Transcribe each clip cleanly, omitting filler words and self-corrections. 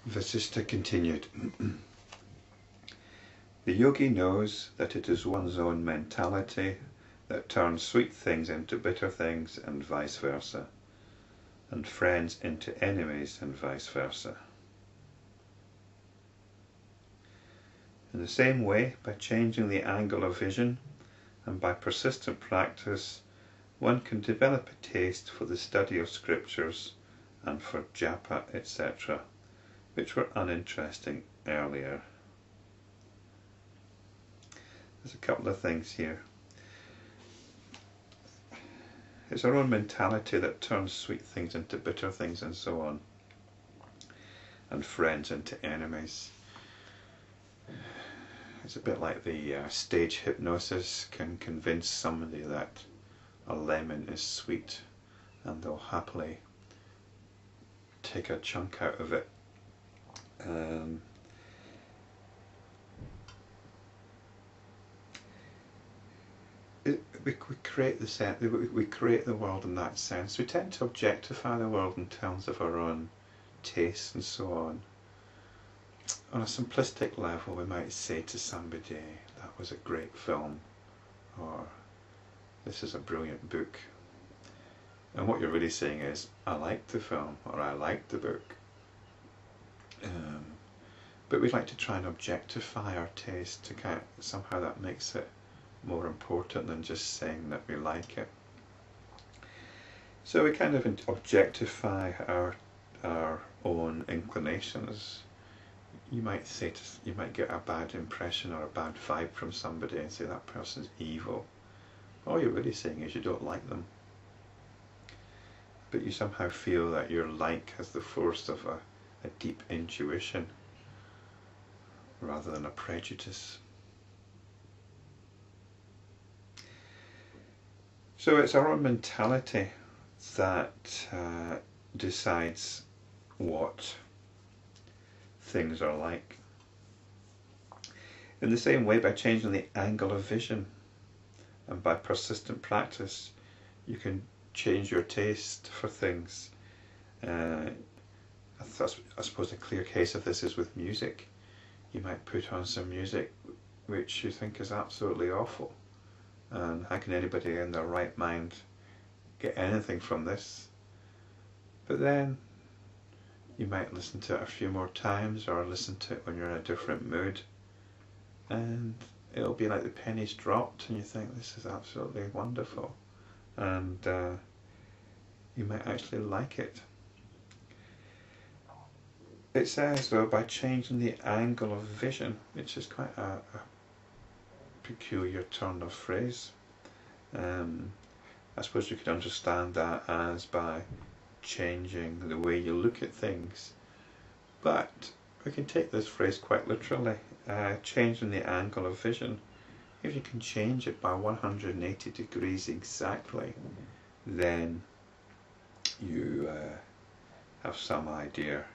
Vasistha continued. The yogi knows that it is one's own mentality that turns sweet things into bitter things and vice versa, and friends into enemies and vice versa. In the same way, by changing the angle of vision and by persistent practice, one can develop a taste for the study of scriptures and for Japa, etc., which were uninteresting earlier. There's a couple of things here. It's our own mentality that turns sweet things into bitter things and so on, and friends into enemies. It's a bit like the stage hypnosis can convince somebody that a lemon is sweet, and they'll happily take a chunk out of it. We create we create the world in that sense. We tend to objectify the world in terms of our own tastes and so on. On a simplistic level, we might say to somebody, that was a great film, or this is a brilliant book. And what you're really saying is, I liked the film, or I liked the book. But we'd like to try and objectify our taste to kind of, somehow that makes it more important than just saying that we like it. So we kind of objectify our own inclinations. You might get a bad impression or a bad vibe from somebody and say that person's evil. All you're really saying is you don't like them. But you somehow feel that your like has the force of a deep intuition rather than a prejudice. So it's our own mentality that decides what things are like. In the same way, by changing the angle of vision and by persistent practice, you can change your taste for things. I suppose a clear case of this is with music. You might put on some music which you think is absolutely awful, and how can anybody in their right mind get anything from this? But then you might listen to it a few more times, or listen to it when you're in a different mood, and it'll be like the pennies dropped and you think this is absolutely wonderful, and you might actually like it. It says, though, by changing the angle of vision, which is quite a peculiar turn of phrase. I suppose you could understand that as by changing the way you look at things, but we can take this phrase quite literally. Changing the angle of vision, if you can change it by 180 degrees exactly, then you have some idea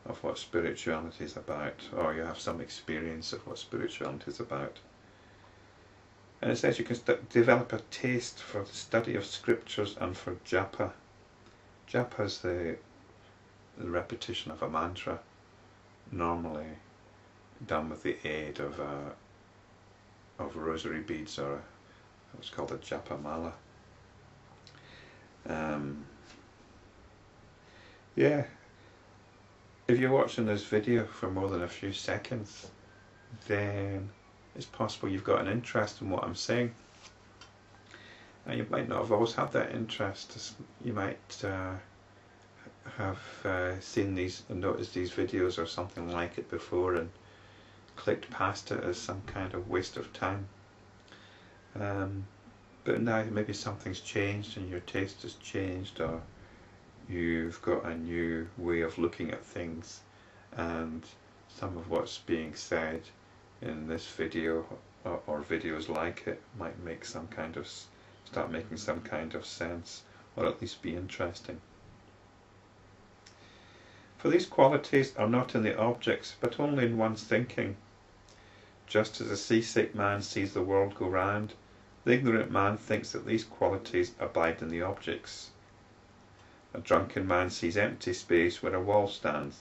of what spirituality is about, or you have some experience of what spirituality is about. And it says you can develop a taste for the study of scriptures and for Japa. Japa is the repetition of a mantra, normally done with the aid of rosary beads, or what's called a Japa mala. Yeah. If you're watching this video for more than a few seconds, then it's possible you've got an interest in what I'm saying. And you might not have always had that interest. You might have seen these and noticed these videos or something like it before and clicked past it as some kind of waste of time. But now maybe something's changed and your taste has changed, or you've got a new way of looking at things, and some of what's being said in this video or videos like it might make start making some kind of sense, or at least be interesting. For these qualities are not in the objects, but only in one's thinking. Just as a seasick man sees the world go round, the ignorant man thinks that these qualities abide in the objects. A drunken man sees empty space where a wall stands,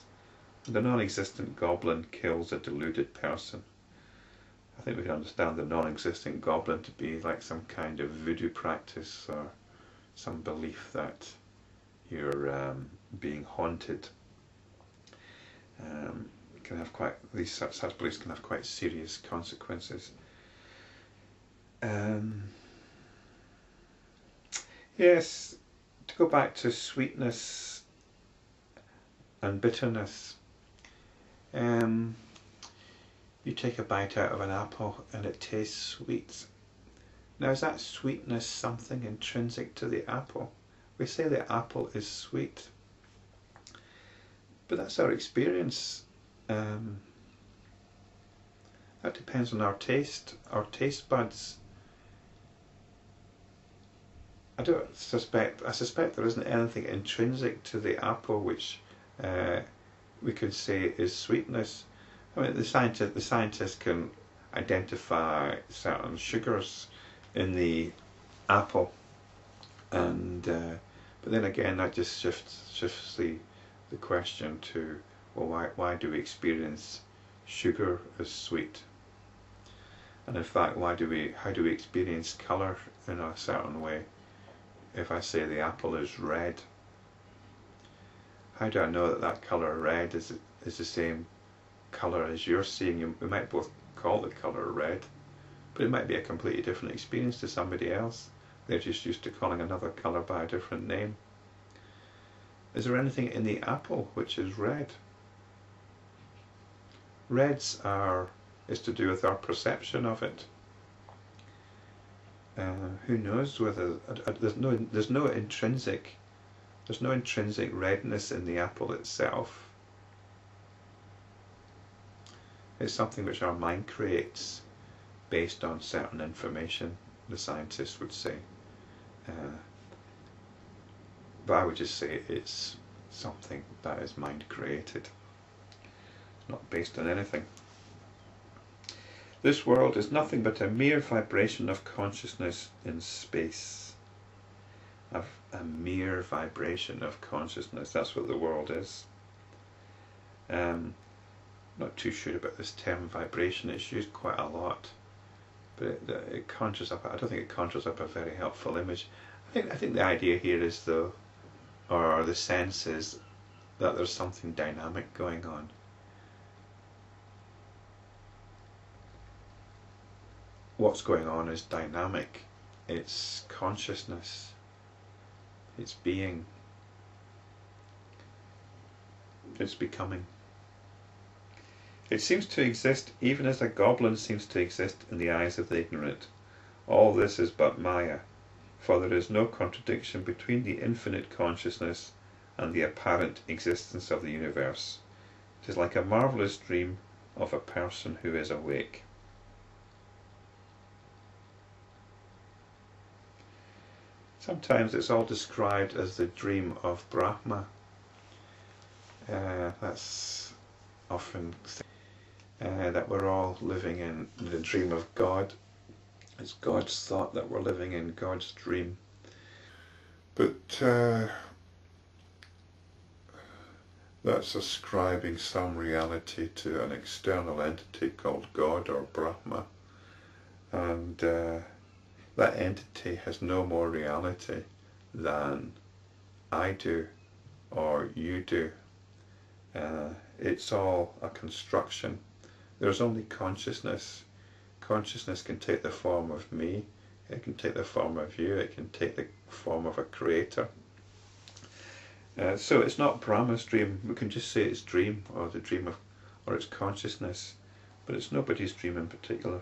The non-existent goblin kills a deluded person. I think we can understand the non-existent goblin to be like some kind of voodoo practice or some belief that you're being haunted. Can have quite such beliefs can have quite serious consequences. Yes, to go back to sweetness and bitterness. You take a bite out of an apple and it tastes sweet. Now, is that sweetness something intrinsic to the apple? We say the apple is sweet, but that's our experience. That depends on our taste buds. I suspect there isn't anything intrinsic to the apple which we could say is sweetness. I mean, the scientists can identify certain sugars in the apple, and but then again that just shifts the question to, well, why do we experience sugar as sweet? And in fact, how do we experience colour in a certain way? If I say the apple is red, how do I know that colour red is the same colour as you're seeing? We might both call the colour red, but it might be a completely different experience to somebody else. They're just used to calling another colour by a different name. Is there anything in the apple which is red? Reds is to do with our perception of it. Who knows whether there's no intrinsic redness in the apple itself. It's something which our mind creates based on certain information, the scientists would say. But I would just say it's something that is mind created, not based on anything. This world is nothing but a mere vibration of consciousness in space. A mere vibration of consciousness, that's what the world is. Not too sure about this term vibration, it's used quite a lot, but it conjures up, I don't think it conjures up a very helpful image. I think the idea here is though, or the sense is that there's something dynamic going on. What's going on is dynamic. It's consciousness. It's being. It's becoming. It seems to exist even as a goblin seems to exist in the eyes of the ignorant. All this is but Maya, for there is no contradiction between the infinite consciousness and the apparent existence of the universe. It is like a marvellous dream of a person who is awake. Sometimes it's all described as the dream of Brahma. That's often that we're all living in the dream of God. It's God's thought that we're living in God's dream. But that's ascribing some reality to an external entity called God or Brahma. And that entity has no more reality than I do or you do. It's all a construction. There's only consciousness. Consciousness can take the form of me, it can take the form of you, it can take the form of a creator. So it's not Brahma's dream. We can just say it's dream, or the dream of, or it's consciousness, but it's nobody's dream in particular.